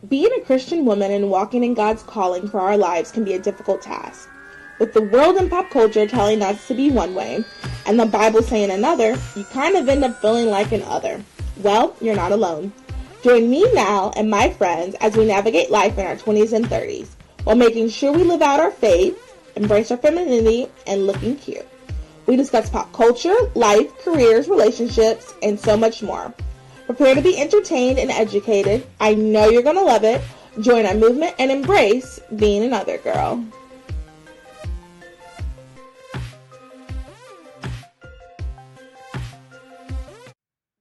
Being a Christian woman and walking in God's calling for our lives can be a difficult task. With the world and pop culture telling us to be one way, and the Bible saying another, you kind of end up feeling like an other. Well, you're not alone. Join me now and my friends as we navigate life in our 20s and 30s, while making sure we live out our faith, embrace our femininity, and looking cute. We discuss pop culture, life, careers, relationships, and so much more. Prepare to be entertained and educated. I know you're going to love it. Join our movement and embrace being another girl.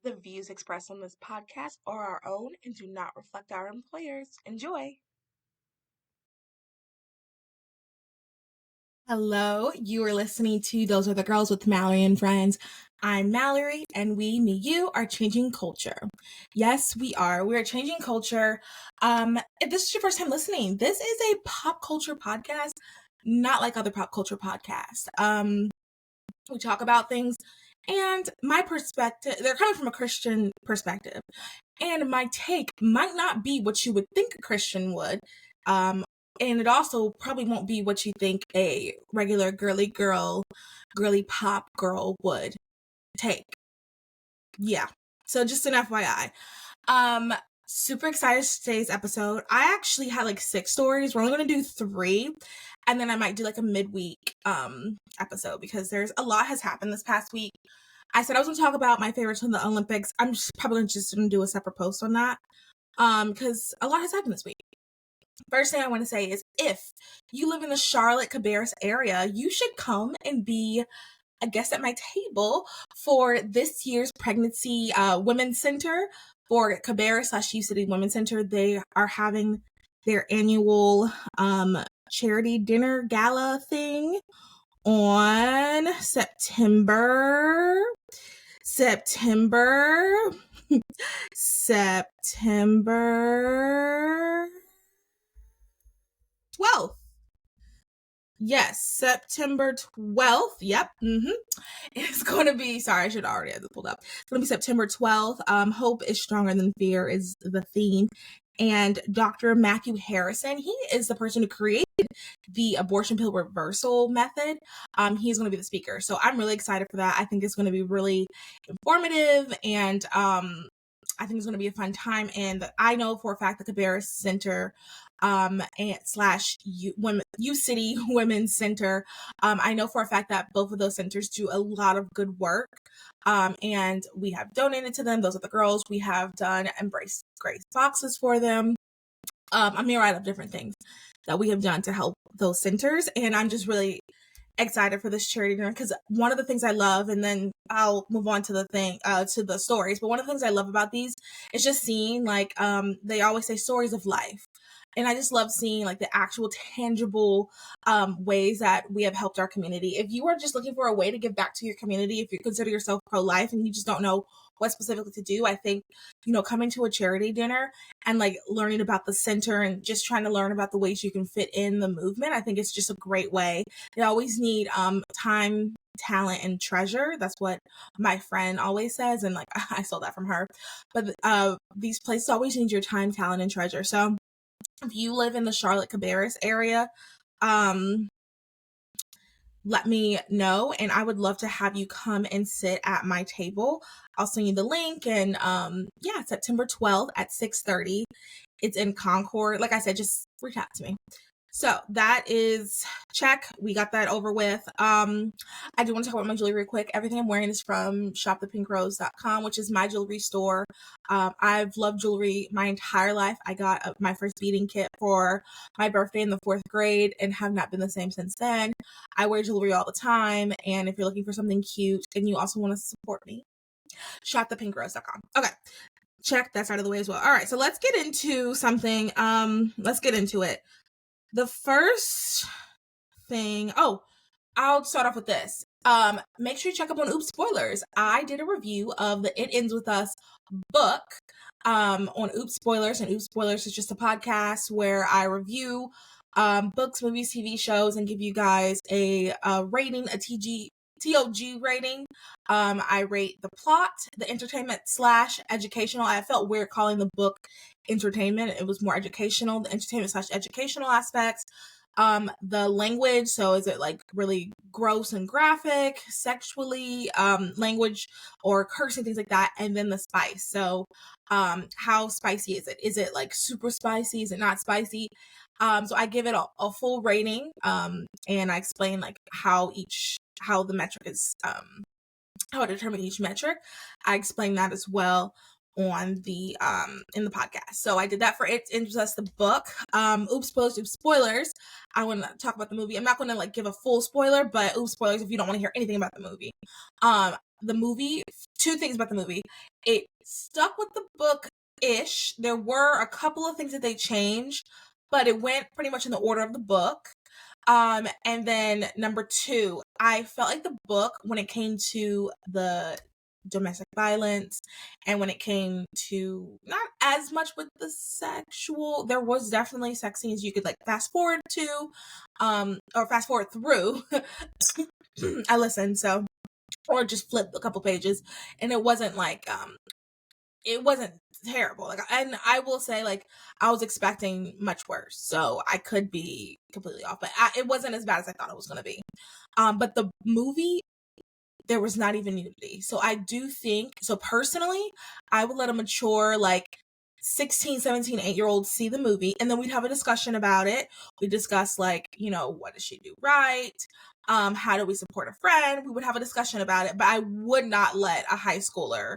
The views expressed on this podcast are our own and do not reflect our employers. Enjoy. Hello, you are listening to Those Are the Girls with Mallory and Friends. I'm Mallory, and we, me, you, are changing culture. Yes, we are. We are changing culture. If this is your first time listening, this is a pop culture podcast, not like other pop culture podcasts. We talk about things, and my perspective, they're coming from a Christian perspective, and my take might not be what you would think a Christian would. And it also probably won't be what you think a regular girly pop girl would take. Yeah. So just an FYI. Super excited for today's episode. I actually had like 6 stories. We're only going to do 3. And then I might do like a midweek episode because there's a lot has happened this past week. I said I was going to talk about my favorites from the Olympics. I'm just probably just going to do a separate post on that because a lot has happened this week. First thing I want to say is if you live in the Charlotte Cabarrus area, you should come and be a guest at my table for this year's Pregnancy Women's Center for Cabarrus/U City Women's Center. They are having their annual charity dinner gala thing on September 12th. Yes, September 12th. Yep. It's going to be, sorry, I should already have it pulled up. It's going to be September 12th. Hope is stronger than fear is the theme. And Dr. Matthew Harrison, he is the person who created the abortion pill reversal method. He's going to be the speaker. So I'm really excited for that. I think it's going to be really informative, and I think it's going to be a fun time. And I know for a fact the Cabarrus Center and slash U City Women's Center, I know for a fact that both of those centers do a lot of good work. And we have donated to them. Those are the girls. We have done Embrace Grace boxes for them. I mean, right of different things that we have done to help those centers. And I'm just really excited for this charity dinner because one of the things I love, and then I'll move on to the stories, but one of the things I love about these is just seeing, like, they always say stories of life. And I just love seeing like the actual tangible ways that we have helped our community. If you are just looking for a way to give back to your community, if you consider yourself pro-life and you just don't know what specifically to do, I think, coming to a charity dinner and like learning about the center and just trying to learn about the ways you can fit in the movement, I think it's just a great way. They always need time, talent, and treasure. That's what my friend always says, and like I stole that from her. But these places always need your time, talent, and treasure. So if you live in the Charlotte Cabarrus area, let me know, and I would love to have you come and sit at my table. I'll send you the link, and September 12th at 6:30. It's in Concord. Like I said, just reach out to me. So that is check. We got that over with. I do want to talk about my jewelry real quick. Everything I'm wearing is from shopthepinkrose.com, which is my jewelry store. I've loved jewelry my entire life. I got my first beading kit for my birthday in the 4th grade and have not been the same since then. I wear jewelry all the time. And if you're looking for something cute and you also want to support me, shopthepinkrose.com. Okay. Check that's out of the way as well. All right. So let's get into something. Let's get into it. The first thing, I'll start off with this. Make sure you check up on Oops Spoilers. I did a review of the It Ends With Us book on Oops Spoilers, and Oops Spoilers is just a podcast where I review books, movies, TV shows, and give you guys a rating, a TOG rating. I rate the plot, the entertainment / educational. I felt weird calling the book entertainment. It was more educational, the entertainment / educational aspects. The language, so is it like really gross and graphic, sexually, language or cursing, things like that, and then the spice. So how spicy is it? Is it like super spicy? Is it not spicy? So I give it a full rating, and I explain like how the metric is, how I determine each metric. I explain that as well on the in the podcast. So I did that for It Interests Us, the book. Oops spoilers. I want to talk about the movie. I'm not going to like give a full spoiler, but oops spoilers if you don't want to hear anything about the movie. The movie, two things about the movie. It stuck with the book ish. There were a couple of things that they changed, but it went pretty much in the order of the book. And then number two, I felt like the book, when it came to the domestic violence and when it came to not as much with the sexual, there was definitely sex scenes you could like fast forward to, or fast forward through. I listened, so, or just flip a couple pages, and it wasn't like, it wasn't terrible. Like, and I will say, like, I was expecting much worse, so I could be completely off, but it wasn't as bad as I thought it was going to be. But the movie, there was not even nudity. So I do think, so personally, I would let a mature, like 16, 17, 8-year-olds see the movie, and then we'd have a discussion about it. We discuss like, what does she do right? How do we support a friend? We would have a discussion about it, but I would not let a high schooler,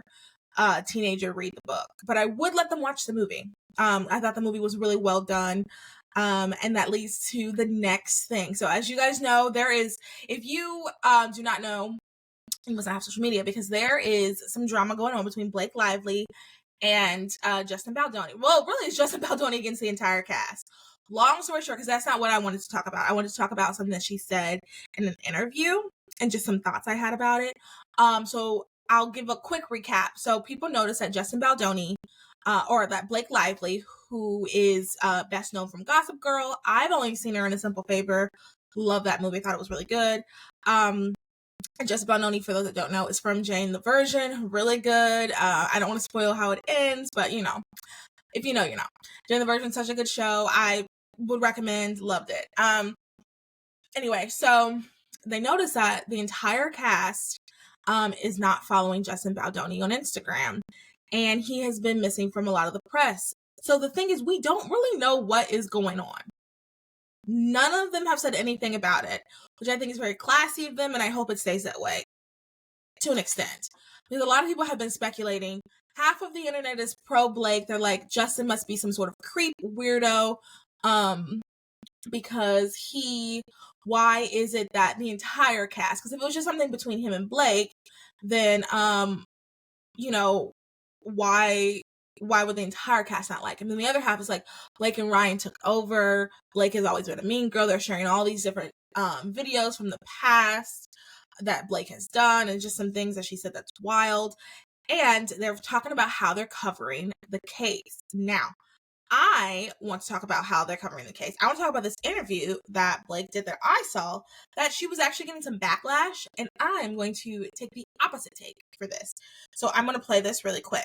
teenager read the book, but I would let them watch the movie. I thought the movie was really well done. And that leads to the next thing. So as you guys know, there is, if you do not know, you must not have social media, because there is some drama going on between Blake Lively and Justin Baldoni. Well, really, it's Justin Baldoni against the entire cast. Long story short, because that's not what I wanted to talk about. I wanted to talk about something that she said in an interview and just some thoughts I had about it. So I'll give a quick recap. So people notice that Justin Baldoni, or that Blake Lively, who is best known from Gossip Girl. I've only seen her in A Simple Favor. Love that movie. Thought it was really good. Justin Baldoni, for those that don't know, is from Jane the Virgin. Really good. I don't want to spoil how it ends, but if you know, you know. Jane the Virgin, such a good show. I would recommend. Loved it. Anyway, so they notice that the entire cast is not following Justin Baldoni on Instagram, and he has been missing from a lot of the press. So the thing is, we don't really know what is going on. None of them have said anything about it, which I think is very classy of them, and I hope it stays that way to an extent. Because a lot of people have been speculating. Half of the internet is pro Blake. They're like, Justin must be some sort of creep weirdo, because why is it that the entire cast, because if it was just something between him and Blake, then why would the entire cast not like him? And the other half is like, Blake and Ryan took over. Blake has always been a mean girl. They're sharing all these different videos from the past that Blake has done, and just some things that she said that's wild. And they're talking about how they're covering the case. Now, I want to talk about how they're covering the case. I want to talk about this interview that Blake did that I saw, that she was actually getting some backlash, and I'm going to take the opposite take for this. So I'm going to play this really quick.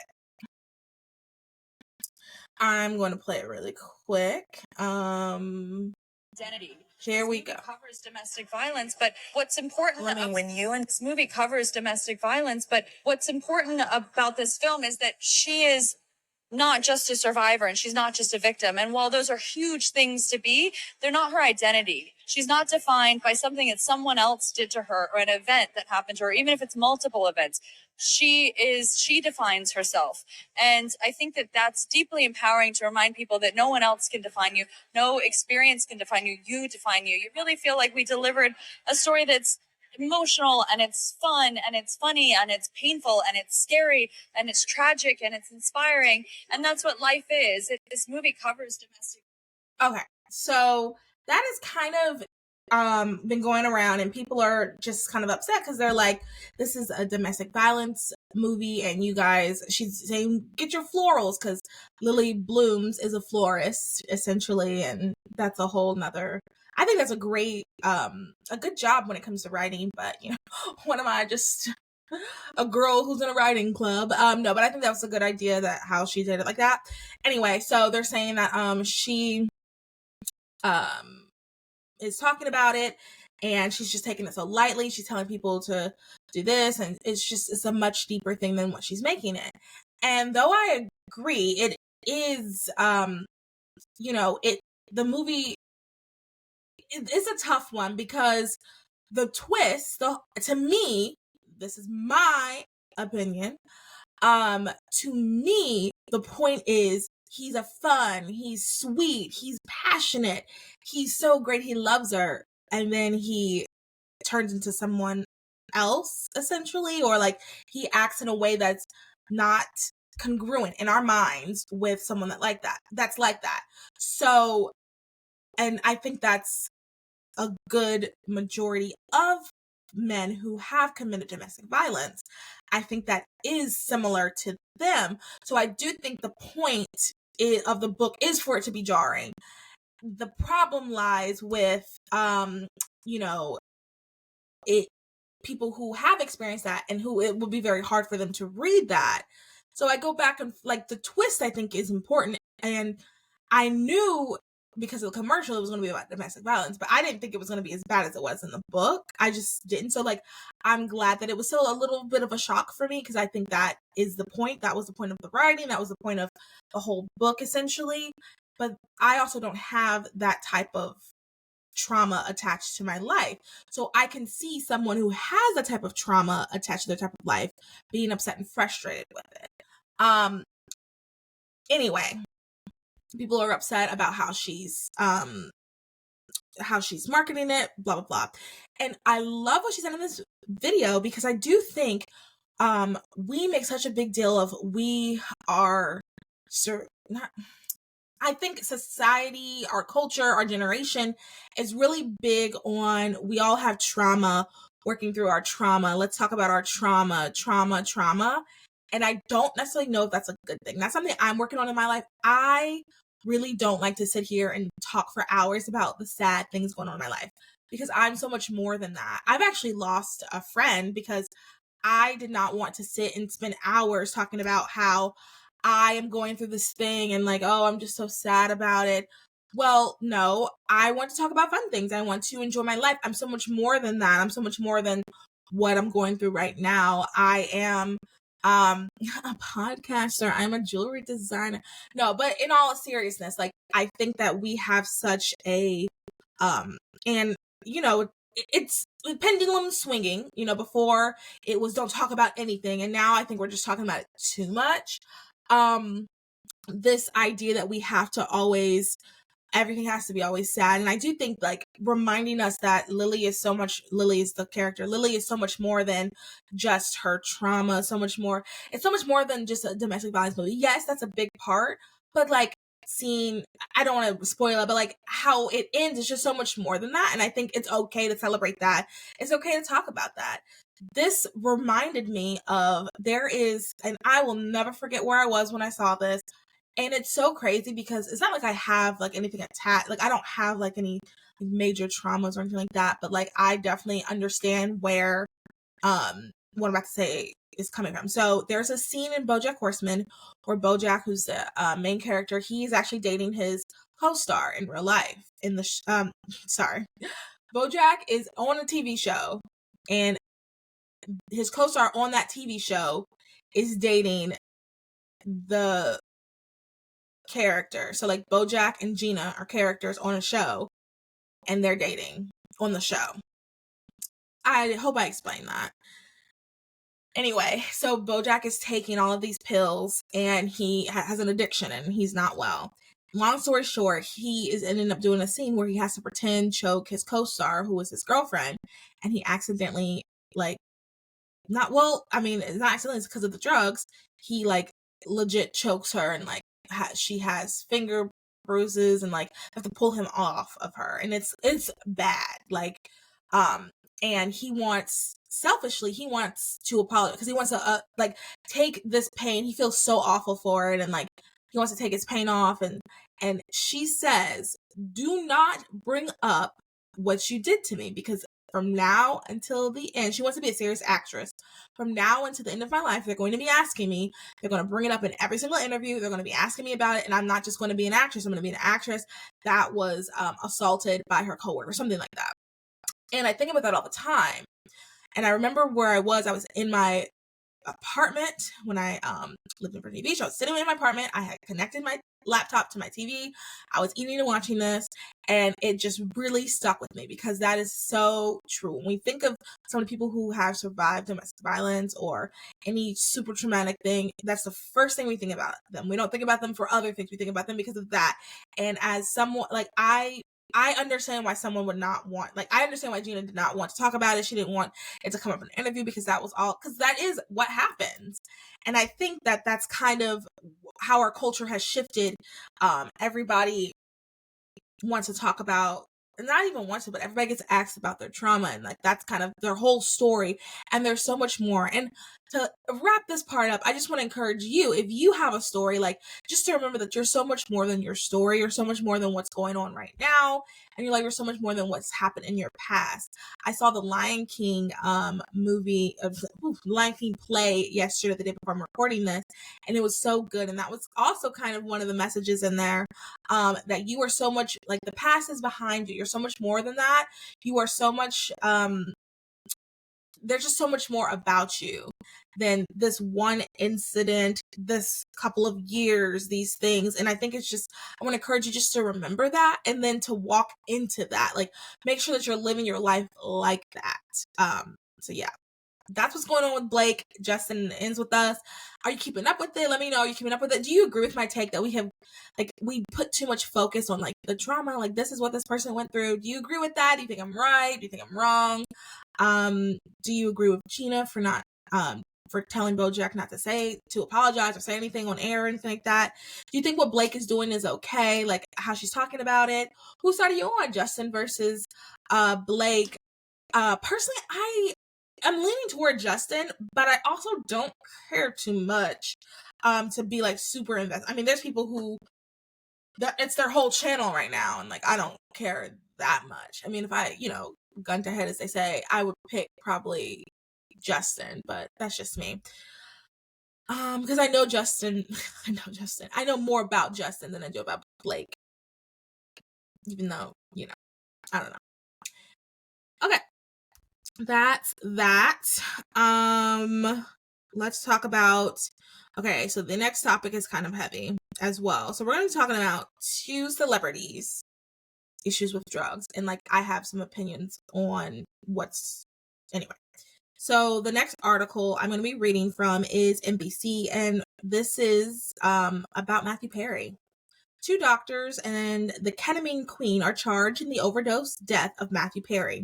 I'm going to play it really quick. Identity. Here we go. Covers domestic violence, but what's important this movie covers domestic violence, but what's important about this film is that she is not just a survivor and she's not just a victim. And while those are huge things to be, they're not her identity. She's not defined by something that someone else did to her or an event that happened to her, even if it's multiple events. She defines herself. And I think that that's deeply empowering to remind people that no one else can define you. No experience can define you. You define you. You really feel like we delivered a story that's emotional, and it's fun, and it's funny, and it's painful, and it's scary, and it's tragic, and it's inspiring. And that's what life is. This movie covers domestic. Okay, so that is kind of been going around, and people are just kind of upset because they're like, this is a domestic violence movie, and you guys, she's saying, get your florals, because Lily Blooms is a florist essentially, and that's a whole nother I think that's a great, a good job when it comes to writing, but what am I, just a girl who's in a writing club? No, but I think that was a good idea, that how she did it like that. Anyway, so they're saying that, she, is talking about it, and she's just taking it so lightly. She's telling people to do this, and it's a much deeper thing than what she's making it. And though I agree, it is, the movie is a tough one, because the twist, to me, this is my opinion, to me, the point is, he's he's sweet, he's passionate, he's so great, he loves her, and then he turns into someone else, essentially, or like he acts in a way that's not congruent in our minds with someone that's like that. So, and I think that's a good majority of men who have committed domestic violence. I think that is similar to them. So I do think the point of the book is for it to be jarring. The problem lies with, you know, it people who have experienced that, and who it would be very hard for them to read that. So I go back, and like, the twist, I think, is important. And I knew, because of the commercial, it was going to be about domestic violence, but I didn't think it was going to be as bad as it was in the book. I just didn't. So like, I'm glad that it was still a little bit of a shock for me, because I think that is the point. That was the point of the writing. That was the point of the whole book, essentially. But I also don't have that type of trauma attached to my life. So I can see someone who has a type of trauma attached to their type of life being upset and frustrated with it. Anyway, people are upset about how she's marketing it, blah blah blah. And I love what she said in this video, because I do think we make such a big deal of, I think society, our culture, our generation is really big on, we all have trauma, working through our trauma. Let's talk about our trauma. And I don't necessarily know if that's a good thing. That's something I'm working on in my life. I really don't like to sit here and talk for hours about the sad things going on in my life, because I'm so much more than that. I've actually lost a friend because I did not want to sit and spend hours talking about how I am going through this thing, and like, oh, I'm just so sad about it. Well, no, I want to talk about fun things. I want to enjoy my life. I'm so much more than that. I'm so much more than what I'm going through right now. I am a podcaster. I'm a jewelry designer. No, but in all seriousness, like, I think that we have such a and it's pendulum swinging. Before it was don't talk about anything, and now I think we're just talking about it too much. This idea that we have to always, everything has to be always sad. And I do think, like, reminding us that Lily is the character. Lily is so much more than just her trauma, so much more. It's so much more than just a domestic violence movie. Yes, that's a big part, but like, seeing, I don't want to spoil it, but like how it ends is just so much more than that. And I think it's okay to celebrate that. It's okay to talk about that. This reminded me of, and I will never forget where I was when I saw this. And it's so crazy, because it's not like I have like anything attached. Like, I don't have like any major traumas or anything like that. But like, I definitely understand where what I'm about to say is coming from. So there's a scene in BoJack Horseman where BoJack, who's the main character, he's actually dating his co-star in real life. Sorry, BoJack is on a TV show, and his co-star on that TV show is dating the character. So like, BoJack and Gina are characters on a show, and they're dating on the show. I hope I explained that. Anyway, so BoJack is taking all of these pills, and he has an addiction, and he's not well. Long story short, he is ending up doing a scene where he has to pretend choke his co-star, who is his girlfriend, and he accidentally, like, not well, I mean, it's not accidentally, it's because of the drugs. He like legit chokes her, and like she has finger bruises, and like have to pull him off of her, and it's bad. Like, and selfishly he wants to apologize, because he wants to like take this pain. He feels so awful for it, and like he wants to take his pain off, and she says, do not bring up what you did to me, because from now until the end, she wants to be a serious actress. From now until the end of my life, they're going to be asking me, they're going to bring it up in every single interview. They're going to be asking me about it. And I'm not just going to be an actress. I'm going to be an actress that was assaulted by her coworker, something like that. And I think about that all the time. And I remember where I was in my apartment when I lived in Virginia Beach. I was sitting in my apartment. I had connected my laptop to my TV. I was eating and watching this, and it just really stuck with me because that is so true. When we think of some of the people who have survived domestic violence or any super traumatic thing, that's the first thing we think about them. We don't think about them for other things. We think about them because of that. And as someone like I understand why someone would not want, like, I understand why Gina did not want to talk about it. She didn't want it to come up in an interview because that was all, because that is what happens. And I think that that's kind of how our culture has shifted. Everybody wants to talk about, not even wants to, but everybody gets asked about their trauma, and like that's kind of their whole story. And there's so much more. And to wrap this part up, I just want to encourage you, if you have a story, like, just to remember that you're so much more than your story. You're so much more than what's going on right now. And you're so much more than what's happened in your past. I saw the Lion King Lion King play yesterday, the day before I'm recording this, and it was so good. And that was also kind of one of the messages in there, that you are so much, like, the past is behind you. You're so much more than that. You are so much, there's just so much more about you than this one incident, this couple of years, these things. And I think it's just, I want to encourage you just to remember that, and then to walk into that. Like, make sure that you're living your life like that. So yeah, that's what's going on with Blake. Justin ends with us. Are you keeping up with it? Let me know. Are you keeping up with it? Do you agree with my take that we put too much focus on, like, the trauma? Like, this is what this person went through. Do you agree with that? Do you think I'm right? Do you think I'm wrong? Do you agree with Gina for not, for telling Bojack not to apologize or say anything on air or anything like that? Do you think what Blake is doing is okay? Like, how she's talking about it? Whose side are you on, Justin versus Blake? Personally, I'm leaning toward Justin, but I also don't care too much to be, like, super invested. I mean, there's people who it's their whole channel right now, and, like, I don't care that much. I mean, if I, gun to head, as they say, I would pick probably Justin, but that's just me. Because I know Justin. I know more about Justin than I do about Blake. Even though, I don't know. Okay. That's that. Let's talk about, okay, so the next topic is kind of heavy as well. So we're going to be talking about 2 celebrities' issues with drugs. And, like, I have some opinions on anyway. So the next article I'm going to be reading from is NBC, and this is about Matthew Perry. 2 doctors and the ketamine queen are charged in the overdose death of Matthew Perry.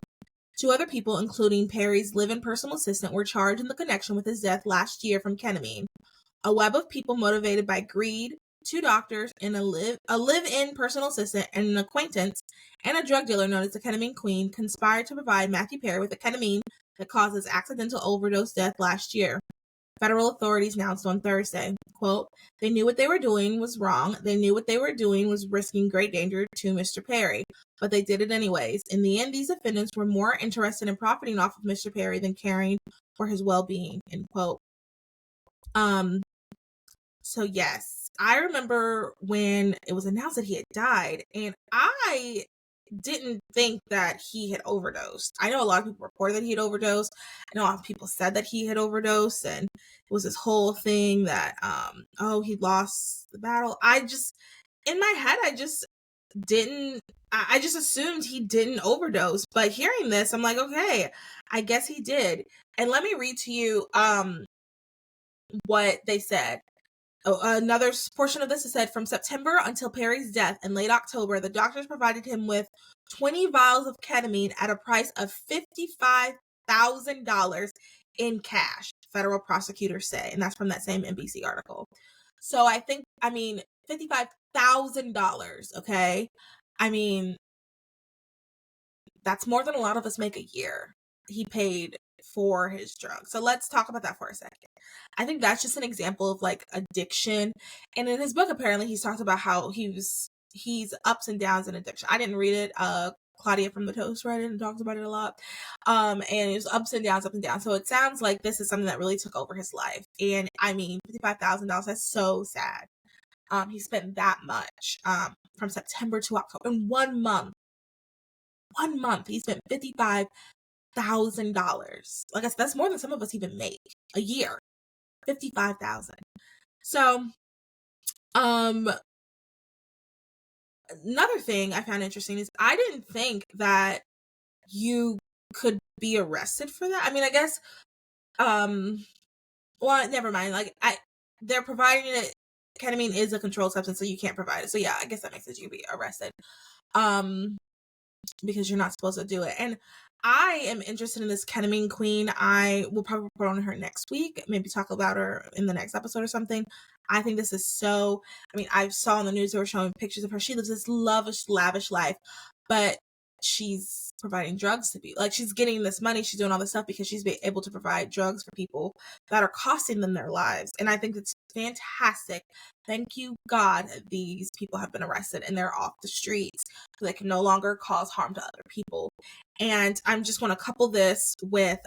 2 other people, including Perry's live-in personal assistant, were charged in the connection with his death last year from ketamine. A web of people motivated by greed, 2 doctors and a live-in personal assistant and an acquaintance and a drug dealer known as the ketamine queen conspired to provide Matthew Perry with a ketamine that caused his accidental overdose death last year. Federal authorities announced on Thursday, quote, "They knew what they were doing was wrong. They knew what they were doing was risking great danger to Mr. Perry, but they did it anyways. In the end, these defendants were more interested in profiting off of Mr. Perry than caring for his well-being," end quote. So yes, I remember when it was announced that he had died, and I didn't think that he had overdosed. I know a lot of people reported that he had overdosed. I know a lot of people said that he had overdosed, and it was this whole thing that, he lost the battle. In my head, I just assumed he didn't overdose. But hearing this, I'm like, okay, I guess he did. And let me read to you, what they said. Another portion of this is said, from September until Perry's death in late October, the doctors provided him with 20 vials of ketamine at a price of $55,000 in cash, federal prosecutors say. And that's from that same NBC article. So $55,000, okay? I mean, that's more than a lot of us make a year. He paid for his drugs. So let's talk about that for a second. I think that's just an example of, like, addiction. And in his book, apparently, he's talked about how he's ups and downs in addiction. I didn't read it. Claudia from the Toast Reddit and talks about it a lot. And it was ups and downs, up and down. So it sounds like this is something that really took over his life. And I mean, $55,000, that's so sad. He spent that much, from September to October in 1 month. 1 month, he spent $55,000. Like I said, that's more than some of us even make a year. 55,000. So, another thing I found interesting is I didn't think that you could be arrested for that. I mean, I guess, well, never mind. Like, they're providing it. Ketamine is a controlled substance, so you can't provide it. So yeah, I guess that makes it you could be arrested. Because you're not supposed to do it. And I am interested in this ketamine queen. I will probably report on her next week, maybe talk about her in the next episode or something. I think this is so, I mean, I saw on the news they were showing pictures of her. She lives this lavish life, but she's providing drugs to people. Like, she's getting this money, she's doing all this stuff because she's able to provide drugs for people that are costing them their lives. And I think it's fantastic. Thank you, God, these people have been arrested and they're off the streets so they can no longer cause harm to other people. And I'm just want to couple this with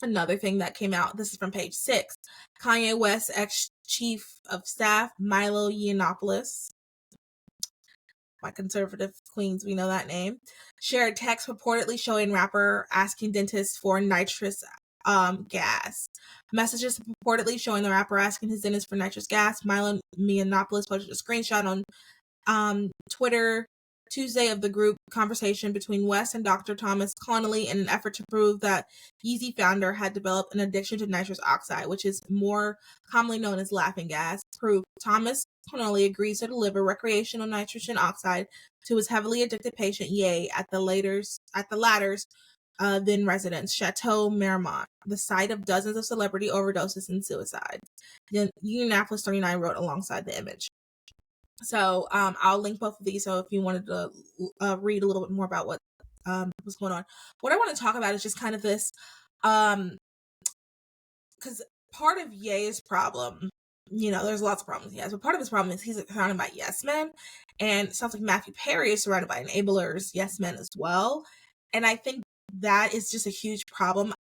another thing that came out. This is from page 6. Kanye West ex-chief of staff Milo Yiannopoulos, my conservative queens, we know that name, shared text purportedly showing rapper asking dentists for nitrous gas. Messages purportedly showing the rapper asking his dentist for nitrous gas. Milo Yiannopoulos posted a screenshot on Twitter Tuesday of the group conversation between West and Dr. Thomas Connolly in an effort to prove that Yeezy founder had developed an addiction to nitrous oxide, which is more commonly known as laughing gas. Proof: Thomas Connolly agrees to deliver recreational nitrogen oxide to his heavily addicted patient Ye at the latter's then residence, Chateau Marmont, the site of dozens of celebrity overdoses and suicides. The Indianapolis 39 wrote alongside the image. So I'll link both of these. So if you wanted to read a little bit more about what was going on, what I want to talk about is just kind of this, because part of Ye's problem, there's lots of problems he has, but part of his problem is he's surrounded by yes men, and it sounds like Matthew Perry is surrounded by enablers, yes men as well, and I think that is just a huge problem.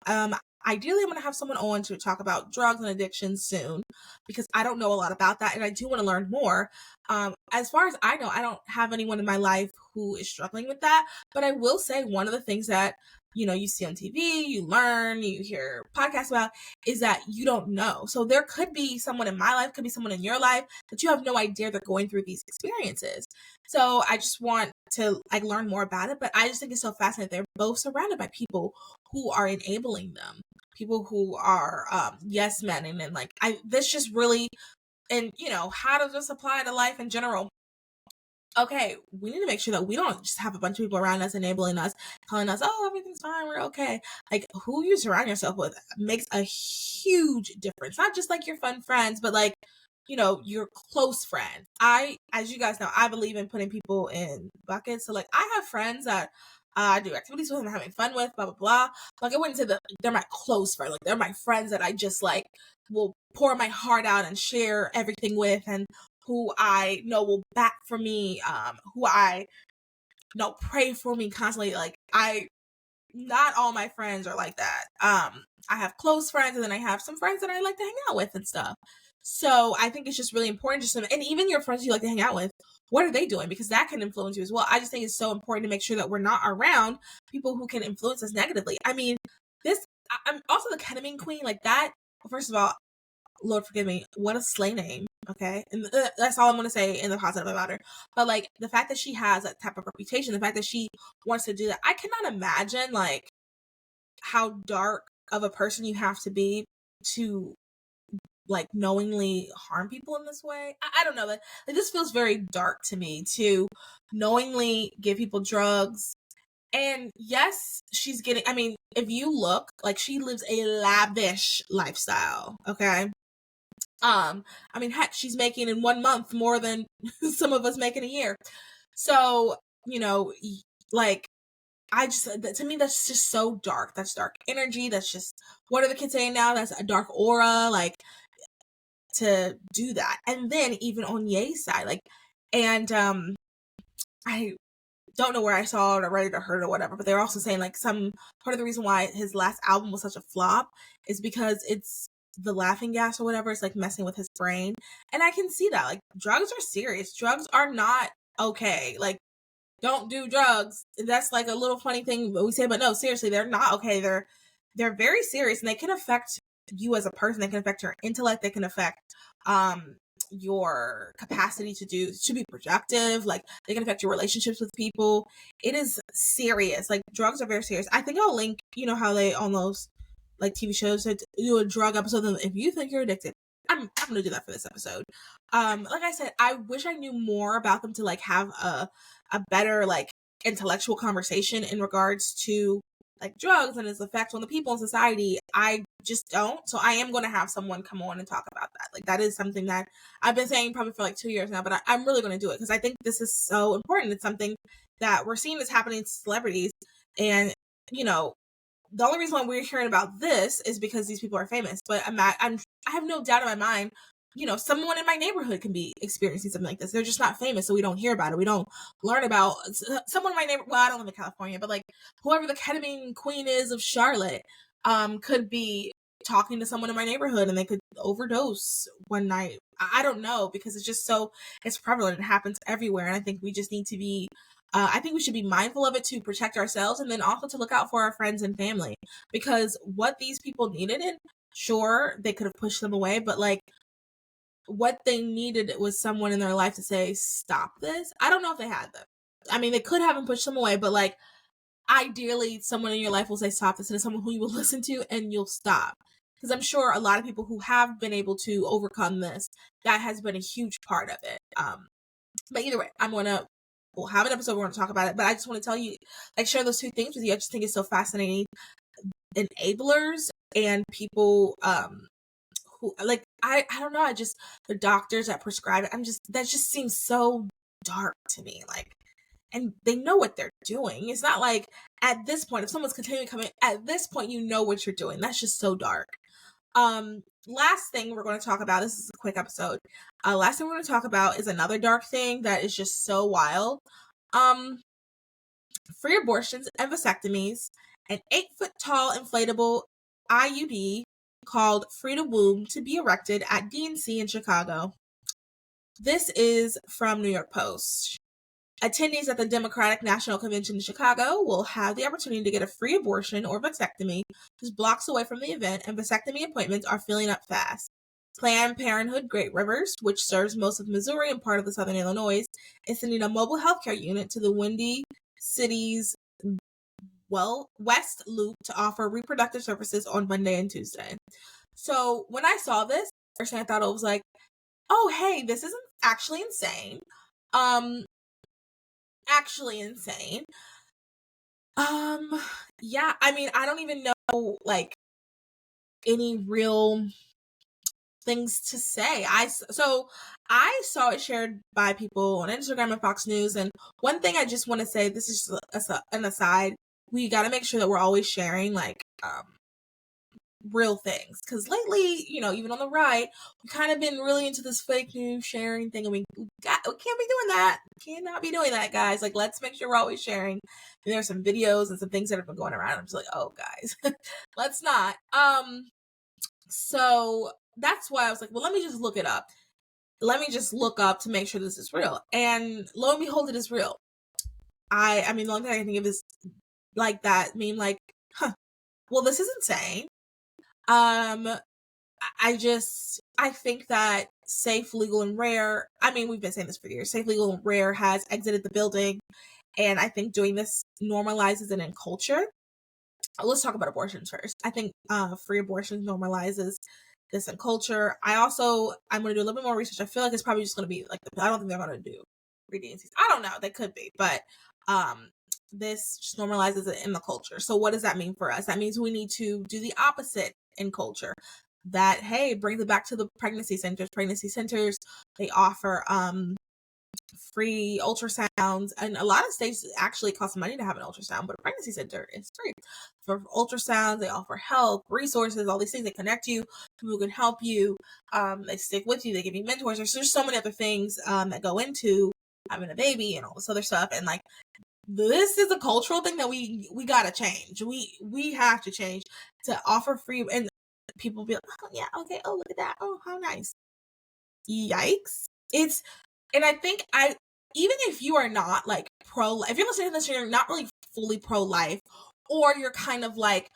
Ideally, I'm going to have someone on to talk about drugs and addiction soon because I don't know a lot about that and I do want to learn more. As far as I know, I don't have anyone in my life who is struggling with that, but I will say one of the things that, you see on TV, you learn, you hear podcasts about, is that you don't know. So there could be someone in my life, could be someone in your life, but you have no idea they're going through these experiences. So I just want to learn more about it, but I just think it's so fascinating. They're both surrounded by people who are enabling them, people who are yes men, and then this just really, and how does this apply to life in general? Okay, we need to make sure that we don't just have a bunch of people around us enabling us, telling us, oh, everything's fine, we're okay. Who you surround yourself with makes a huge difference. Not just your fun friends, but your close friends. As you guys know, I believe in putting people in buckets. So I have friends that I do activities with, I'm having fun with, blah, blah, blah. I wouldn't say that they're my close friend. They're my friends that I just will pour my heart out and share everything with, and who I know will back for me, who I know pray for me constantly. Not all my friends are like that. I have close friends, and then I have some friends that I like to hang out with and stuff. So I think it's just really important and even your friends you like to hang out with, what are they doing? Because that can influence you as well. I just think it's so important to make sure that we're not around people who can influence us negatively. I mean, I'm also the ketamine queen, that. First of all, Lord forgive me, what a slay name, okay? And that's all I'm going to say in the positive about her. But the fact that she has that type of reputation, the fact that she wants to do that, I cannot imagine how dark of a person you have to be to knowingly harm people in this way. I don't know, this feels very dark to me, to knowingly give people drugs. And yes, she's getting, I mean, if you look, she lives a lavish lifestyle, okay? I mean, heck, she's making in 1 month more than some of us make in a year. So, to me, that's just so dark. That's dark energy. That's just, what are the kids saying now? That's a dark aura, to do that. And then even on Ye's side, and I don't know where I saw it or read it or heard it or whatever, but they're also saying like some part of the reason why his last album was such a flop is because it's the laughing gas or whatever. It's like messing with his brain. And I can see that. Like, drugs are serious. Drugs are not okay. Like, don't do drugs. That's like a little funny thing we say, but no, seriously, they're not okay. They're very serious, and they can affect you as a person. They can affect your intellect. They can affect your capacity to be productive. Like, they can affect your relationships with people. It is serious. Like, drugs are very serious. I think I'll link, you know how they almost like TV shows to do a drug episode. If you think you're addicted, I'm gonna do that for this episode. Like I said, I wish I knew more about them to like have a better like intellectual conversation in regards to like drugs and its effect on the people in society. I just don't. So I am going to have someone come on and talk about that. Like, that is something that I've been saying probably for like 2 years now, but I'm really going to do it because I think this is so important. It's something that we're seeing is happening to celebrities. And, you know, the only reason why we're hearing about this is because these people are famous. But I have no doubt in my mind, you know, someone in my neighborhood can be experiencing something like this. They're just not famous, so we don't hear about it. We don't learn about someone in my neighborhood. Well, I don't live in California, but like whoever the ketamine queen is of Charlotte, could be talking to someone in my neighborhood and they could overdose one night. I don't know, because it's prevalent. It happens everywhere, and I think we just need to be. I think we should be mindful of it to protect ourselves, and then also to look out for our friends and family, because what these people needed, and sure, they could have pushed them away, but like, what they needed was someone in their life to say, stop this. I don't know if they had them. I mean, they could have and pushed them away, but like, ideally, someone in your life will say, stop this, and it's someone who you will listen to and you'll stop. Because I'm sure a lot of people who have been able to overcome this, that has been a huge part of it. But either way, we'll have an episode, we're going to talk about it, but I just want to tell you, like, share those two things with you. I just think it's so fascinating. Enablers and people, who, like, I don't know, the doctors that prescribe it, that just seems so dark to me. Like, and they know what they're doing. It's not like at this point, if someone's continuing coming, at this point, you know what you're doing. That's just so dark. Last thing we're going to talk about, this is a quick episode. Last thing we're going to talk about is another dark thing that is just so wild. Free abortions and vasectomies. An 8-foot tall inflatable IUD called Freedom Womb to be erected at DNC in Chicago. This is from New York Post. Attendees at the Democratic National Convention in Chicago will have the opportunity to get a free abortion or vasectomy just blocks away from the event, and vasectomy appointments are filling up fast. Planned Parenthood Great Rivers, which serves most of Missouri and part of the southern Illinois, is sending a mobile healthcare unit to the Windy City's West Loop to offer reproductive services on Monday and Tuesday. So when I saw this, first thing I thought, it was like, oh, hey, this isn't actually insane. Yeah, I mean, I don't even know like any real things to say. I saw it shared by people on Instagram and Fox News, and one thing I just want to say, this is just an aside, we got to make sure that we're always sharing like real things, because lately, you know, even on the right, we kind of been really into this fake news sharing thing, and we can't be doing that. Cannot be doing that, guys. Like, let's make sure we're always sharing. And there's some videos and some things that have been going around. I'm just like, oh, guys, let's not. So that's why I was like, well, let me just look it up. Let me just look up to make sure this is real. And lo and behold, it is real. I mean, the only thing I can think of is like that meme, like, well, this is insane. I think that Safe, Legal, and Rare, I mean, we've been saying this for years, Safe, Legal, and Rare has exited the building, and I think doing this normalizes it in culture. Let's talk about abortions first. I think free abortion normalizes this in culture. I'm going to do a little bit more research. I feel like it's probably just going to be like, I don't think they're going to do re-DNCs. I don't know. They could be, but this just normalizes it in the culture. So what does that mean for us? That means we need to do the opposite in culture. That, hey, brings it back to the pregnancy centers. Pregnancy centers, they offer free ultrasounds, and a lot of states actually cost money to have an ultrasound, but a pregnancy center is free for ultrasounds. They offer help, resources, all these things. They connect you, people can help you, they stick with you, they give you mentors. There's so many other things that go into having a baby and all this other stuff, and like, this is a cultural thing that we gotta change. We have to change to offer free, and people be like, oh yeah, okay, oh look at that, oh how nice. Yikes. And I think even if you are not like if you're listening to this and you're not really fully pro-life, or you're kind of like,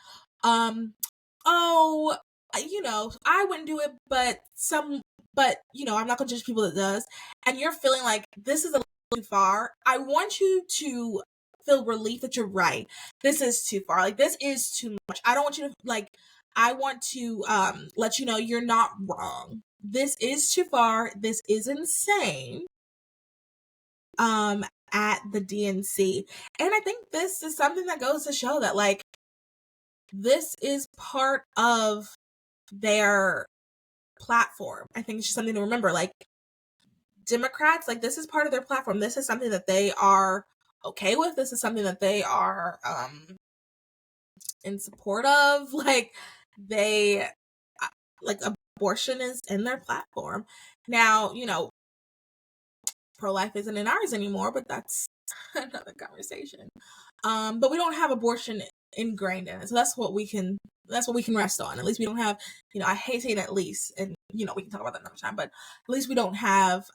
oh, I wouldn't do it, but I'm not gonna judge people that does, and you're feeling like this is a little too far, I want you to feel relief that you're right. This is too far. Like, this is too much. I don't want you to I want to let you know you're not wrong. This is too far. This is insane. At the DNC. And I think this is something that goes to show that like this is part of their platform. I think it's just something to remember. Like, Democrats, like, this is part of their platform. This is something that they are okay with. This is something that they are in support of. Like, they like abortion is in their platform. Now, pro-life isn't in ours anymore, but that's another conversation. But we don't have abortion ingrained in it, so that's what we can rest on. At least we don't have, I hate saying at least, and we can talk about that another time, but at least we don't have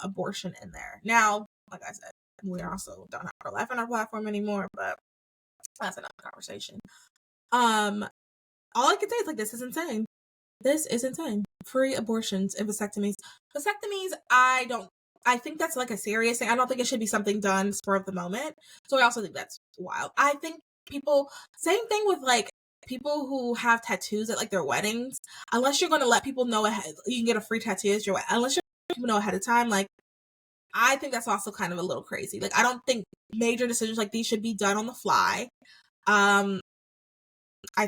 abortion in there. Now, like I said, we also don't have pro-life on our platform anymore, but that's another conversation. All I can say is like, this is insane. This is insane. Free abortions and vasectomies. Vasectomies, I think that's like a serious thing. I don't think it should be something done spur of the moment. So I also think that's wild. I think same thing with like people who have tattoos at like their weddings. Unless you're going to let people know ahead, you can get a free tattoo as your wedding. Unless you're letting people know ahead of time, like, I think that's also kind of a little crazy. Like, I don't think major decisions like these should be done on the fly. I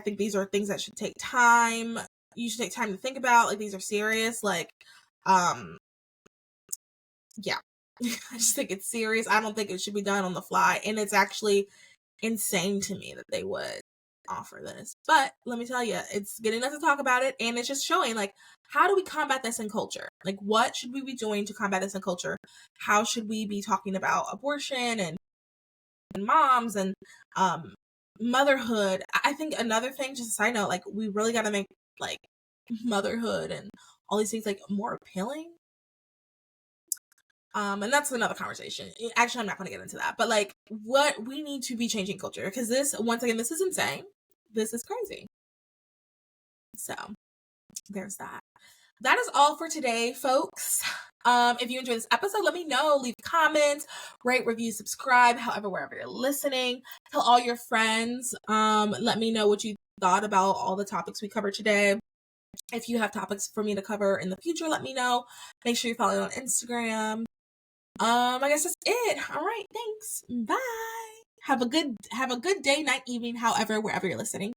think these are things that should take time. You should take time to think about. Like, these are serious. Like, yeah. I just think it's serious. I don't think it should be done on the fly. And it's actually insane to me that they would offer this. But let me tell you, it's getting us to talk about it. And it's just showing, like, how do we combat this in culture? Like, what should we be doing to combat this in culture? How should we be talking about abortion and moms and motherhood? I think another thing, just a side note, like, we really got to make, like, motherhood and all these things, like, more appealing. And that's another conversation. Actually, I'm not going to get into that. But, like, what we need to be changing culture. Because this, once again, this is insane. This is crazy. So, there's that. That is all for today, folks. If you enjoyed this episode, let me know. Leave comments, rate, review, subscribe, however, wherever you're listening. Tell all your friends. Let me know what you thought about all the topics we covered today. If you have topics for me to cover in the future, let me know. Make sure you follow me on Instagram. I guess that's it. All right, thanks. Bye. Have a good day, night, evening, however, wherever you're listening.